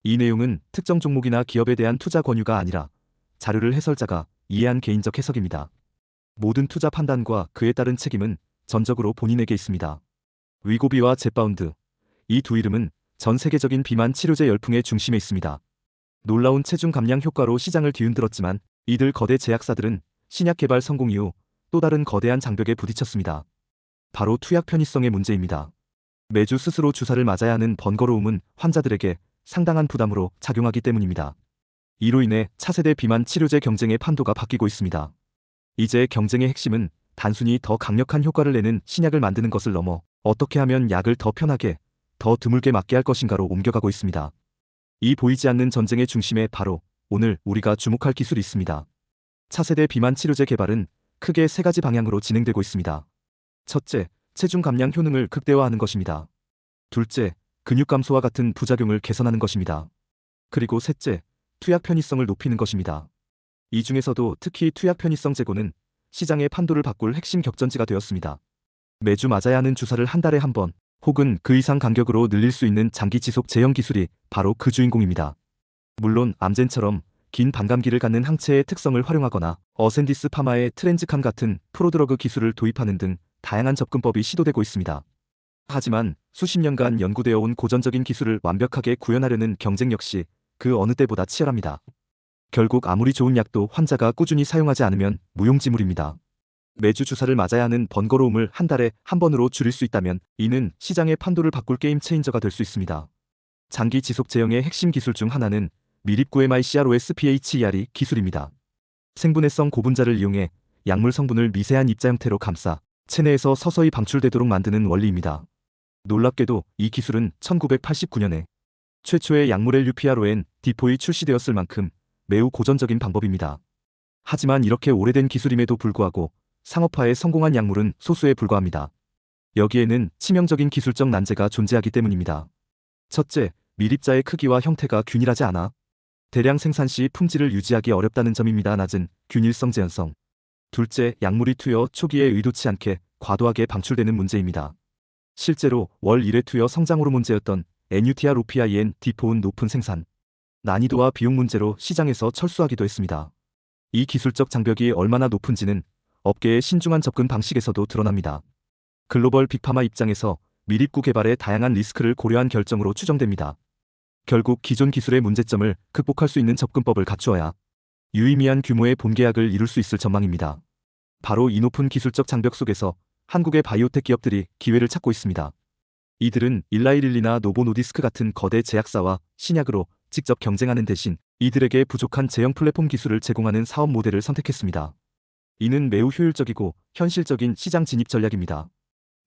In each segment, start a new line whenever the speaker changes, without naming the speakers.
이 내용은 특정 종목이나 기업에 대한 투자 권유가 아니라 자료를 해설자가 이해한 개인적 해석입니다. 모든 투자 판단과 그에 따른 책임은 전적으로 본인에게 있습니다. 위고비와 젯바운드, 이 두 이름은 전 세계적인 비만 치료제 열풍의 중심에 있습니다. 놀라운 체중 감량 효과로 시장을 뒤흔들었지만 이들 거대 제약사들은 신약 개발 성공 이후 또 다른 거대한 장벽에 부딪혔습니다. 바로 투약 편의성의 문제입니다. 매주 스스로 주사를 맞아야 하는 번거로움은 환자들에게 상당한 부담으로 작용하기 때문입니다. 이로 인해 차세대 비만 치료제 경쟁의 판도가 바뀌고 있습니다. 이제 경쟁의 핵심은 단순히 더 강력한 효과를 내는 신약을 만드는 것을 넘어 어떻게 하면 약을 더 편하게, 더 드물게 맞게 할 것인가로 옮겨가고 있습니다. 이 보이지 않는 전쟁의 중심에 바로 오늘 우리가 주목할 기술이 있습니다. 차세대 비만 치료제 개발은 크게 세 가지 방향으로 진행되고 있습니다. 첫째, 체중 감량 효능을 극대화하는 것입니다. 둘째, 근육 감소와 같은 부작용을 개선하는 것입니다. 그리고 셋째, 투약 편의성을 높이는 것입니다. 이 중에서도 특히 투약 편의성 제고는 시장의 판도를 바꿀 핵심 격전지가 되었습니다. 매주 맞아야 하는 주사를 한 달에 한 번, 혹은 그 이상 간격으로 늘릴 수 있는 장기 지속 제형 기술이 바로 그 주인공입니다. 물론 암젠처럼 긴 반감기를 갖는 항체의 특성을 활용하거나 어센디스 파마의 트렌즈캄 같은 프로드러그 기술을 도입하는 등 다양한 접근법이 시도되고 있습니다. 하지만 수십 년간 연구되어 온 고전적인 기술을 완벽하게 구현하려는 경쟁 역시 그 어느 때보다 치열합니다. 결국 아무리 좋은 약도 환자가 꾸준히 사용하지 않으면 무용지물입니다. 매주 주사를 맞아야 하는 번거로움을 한 달에 한 번으로 줄일 수 있다면 이는 시장의 판도를 바꿀 게임 체인저가 될 수 있습니다. 장기 지속 제형의 핵심 기술 중 하나는 미립구 MICROSPHER이 기술입니다. 생분해성 고분자를 이용해 약물 성분을 미세한 입자 형태로 감싸 체내에서 서서히 방출되도록 만드는 원리입니다. 놀랍게도 이 기술은 1989년에 최초의 약물 LUPRON D4이 출시되었을 만큼 매우 고전적인 방법입니다. 하지만 이렇게 오래된 기술임에도 불구하고 상업화에 성공한 약물은 소수에 불과합니다. 여기에는 치명적인 기술적 난제가 존재하기 때문입니다. 첫째, 밀입자의 크기와 형태가 균일하지 않아 대량 생산 시 품질을 유지하기 어렵다는 점입니다. 낮은 균일성 재현성. 둘째, 약물이 투여 초기에 의도치 않게 과도하게 방출되는 문제입니다. 실제로 월 1회 투여 성장 호르몬제였던 NUTROPIN D4은 높은 생산 난이도와 비용 문제로 시장에서 철수하기도 했습니다. 이 기술적 장벽이 얼마나 높은지는 업계의 신중한 접근 방식에서도 드러납니다. 글로벌 빅파마 입장에서 미립구 개발의 다양한 리스크를 고려한 결정으로 추정됩니다. 결국 기존 기술의 문제점을 극복할 수 있는 접근법을 갖추어야 유의미한 규모의 본계약을 이룰 수 있을 전망입니다. 바로 이 높은 기술적 장벽 속에서 한국의 바이오텍 기업들이 기회를 찾고 있습니다. 이들은 일라이릴리나 노보노디스크 같은 거대 제약사와 신약으로 직접 경쟁하는 대신 이들에게 부족한 제형 플랫폼 기술을 제공하는 사업 모델을 선택했습니다. 이는 매우 효율적이고 현실적인 시장 진입 전략입니다.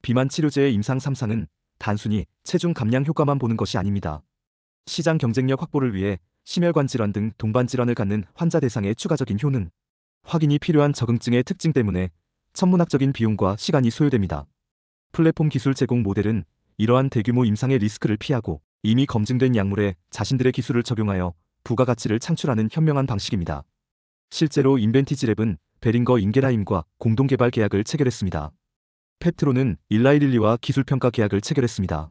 비만 치료제의 임상 3상은 단순히 체중 감량 효과만 보는 것이 아닙니다. 시장 경쟁력 확보를 위해 심혈관 질환 등 동반 질환을 갖는 환자 대상의 추가적인 효능, 확인이 필요한 적응증의 특징 때문에 천문학적인 비용과 시간이 소요됩니다. 플랫폼 기술 제공 모델은 이러한 대규모 임상의 리스크를 피하고 이미 검증된 약물에 자신들의 기술을 적용하여 부가가치를 창출하는 현명한 방식입니다. 실제로 인벤티지랩은 베링거 인게라임과 공동개발 계약을 체결했습니다. 펩트로는 일라이릴리와 기술평가 계약을 체결했습니다.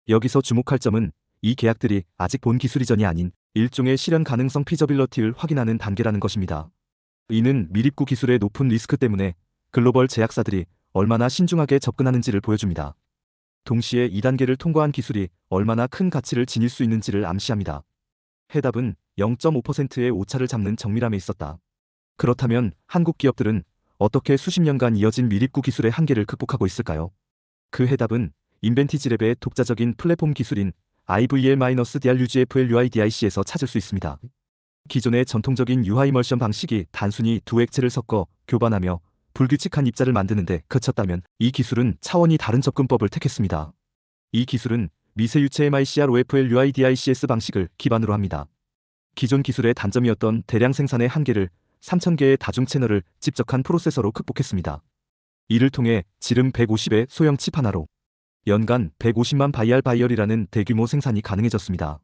여기서 주목할 점은 이 계약들이 아직 본 기술 이전이 아닌 일종의 실현 가능성 피저빌러티를 확인하는 단계라는 것입니다. 이는 미립구 기술의 높은 리스크 때문에 글로벌 제약사들이 얼마나 신중하게 접근하는지를 보여줍니다. 동시에 2단계를 통과한 기술이 얼마나 큰 가치를 지닐 수 있는지를 암시합니다. 해답은 0.5%의 오차를 잡는 정밀함에 있었다. 그렇다면 한국 기업들은 어떻게 수십 년간 이어진 미립구 기술의 한계를 극복하고 있을까요? 그 해답은 인벤티지랩의 독자적인 플랫폼 기술인 IVL-DRUGFLUIDIC에서 찾을 수 있습니다. 기존의 전통적인 유화 이멀션 방식이 단순히 두 액체를 섞어 교반하며 불규칙한 입자를 만드는데 그쳤다면 이 기술은 차원이 다른 접근법을 택했습니다. 이 기술은 미세유체 MICROFLUIDICS 방식을 기반으로 합니다. 기존 기술의 단점이었던 대량 생산의 한계를 3,000개의 다중 채널을 집적한 프로세서로 극복했습니다. 이를 통해 지름 150의 소형 칩 하나로 연간 150만 바이알이라는 대규모 생산이 가능해졌습니다.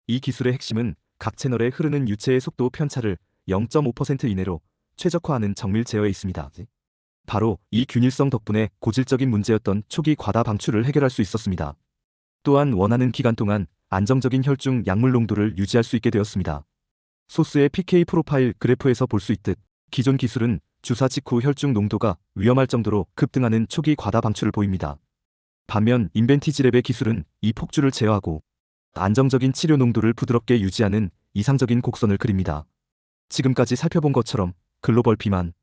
이 기술의 핵심은 각 채널에 흐르는 유체의 속도 편차를 0.5% 이내로 최적화하는 정밀 제어에 있습니다. 바로 이 균일성 덕분에 고질적인 문제였던 초기 과다 방출을 해결할 수 있었습니다. 또한 원하는 기간 동안 안정적인 혈중 약물 농도를 유지할 수 있게 되었습니다. 소스의 PK 프로파일 그래프에서 볼 수 있듯 기존 기술은 주사 직후 혈중 농도가 위험할 정도로 급등하는 초기 과다 방출을 보입니다. 반면 인벤티지랩의 기술은 이 폭주를 제어하고 안정적인 치료 농도를 부드럽게 유지하는 이상적인 곡선을 그립니다. 지금까지 살펴본 것처럼 글로벌 비만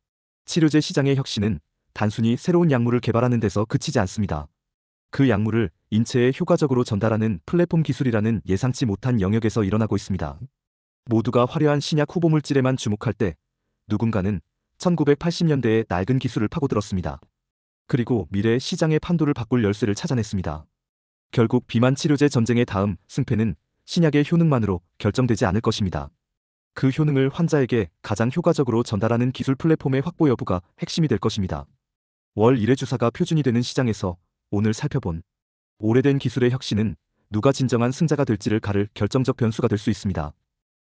치료제 시장의 혁신은 단순히 새로운 약물을 개발하는 데서 그치지 않습니다. 그 약물을 인체에 효과적으로 전달하는 플랫폼 기술이라는 예상치 못한 영역에서 일어나고 있습니다. 모두가 화려한 신약 후보 물질에만 주목할 때 누군가는 1980년대에 낡은 기술을 파고들었습니다. 그리고 미래의 시장의 판도를 바꿀 열쇠를 찾아냈습니다. 결국 비만 치료제 전쟁의 다음 승패는 신약의 효능만으로 결정되지 않을 것입니다. 그 효능을 환자에게 가장 효과적으로 전달하는 기술 플랫폼의 확보 여부가 핵심이 될 것입니다. 월 1회 주사가 표준이 되는 시장에서 오늘 살펴본 오래된 기술의 혁신은 누가 진정한 승자가 될지를 가를 결정적 변수가 될 수 있습니다.